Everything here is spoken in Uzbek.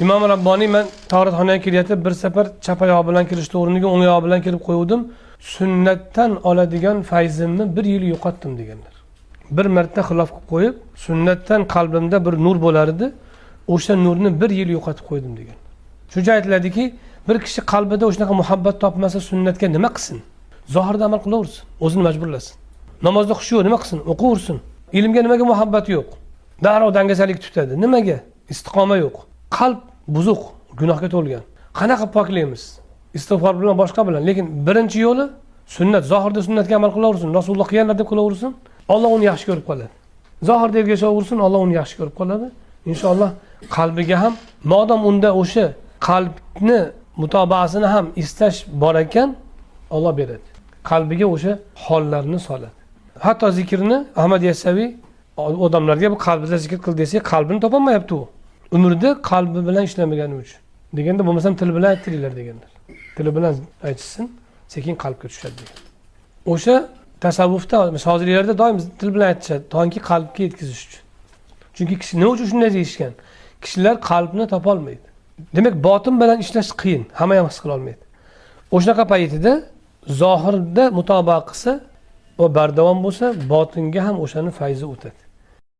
Imom Rabboniy men tog'oratxonaga kelayotib bir safar chap oyog'i bilan kirishni o'rniga o'ng oyog'i bilan kirib qo'ydim. Sunnatdan oladigan fayzimni bir yil yo'qotdim deganlar. Bir marta xilof qilib qo'yib, sunnatdan qalbimda bir nur bo'lar edi. O'sha nurni bir yil yo'qotib qo'ydim degan. Shuncha aytiladiki, bir kishi qalbida o'shaqa muhabbat topmasa sunnatga nima qilsin? Zohirda amal qilaversin, o'zini majburlasin. Namozda xushu nima qilsin? O'qiversin. Ilmga nimaga muhabbat yo'q? Darrov dangasalik tutadi. Nimaga? Istiqoma yo'q. Qalb buzuq, gunohga to'lgan. Qanaqa poklaymiz? Istig'for bilan boshqa bilan, lekin birinchi yo'li sunnat, zohirda sunnatga amal qilaversin. Rasululloh qilganlar deb qilaversin. Alloh uni yaxshi ko'rib qoladi. Zohirda ergashaversin, Alloh uni yaxshi ko'rib qoladi. Inshaalloh qalbiga ham, modam unda o'sha qalbni mutobaasini ham istash bor ekan, Alloh beradi. Qalbiga o'sha hollarni soladi. Hatto zikrni Ahmad Yasaviy odamlarga bu qalbida zikr qil desa, qalbini topolmayapti u. Umrda qalbi bilan ishlamagani uchun. Deganda bo'lmasam til bilan aytdiringlar deganlar. Tili bilan aytsin, sekin qalbga tushadi degan. O'sha tasavvufda, hozirlarda doim til bilan aytishadi, to'g'ri qalbga yetkazish uchun. Chunki kishi nima uchun shunday deyishgan? Kishilar qalbni topa olmaydi. Demak, botin bilan ishlash qiyin, hamma ham his qila olmaydi. O'shaqa paytida zohirda mutobaqa qilsa, o bardavom bo'lsa, botinga ham o'shaning fayzi o'tadi.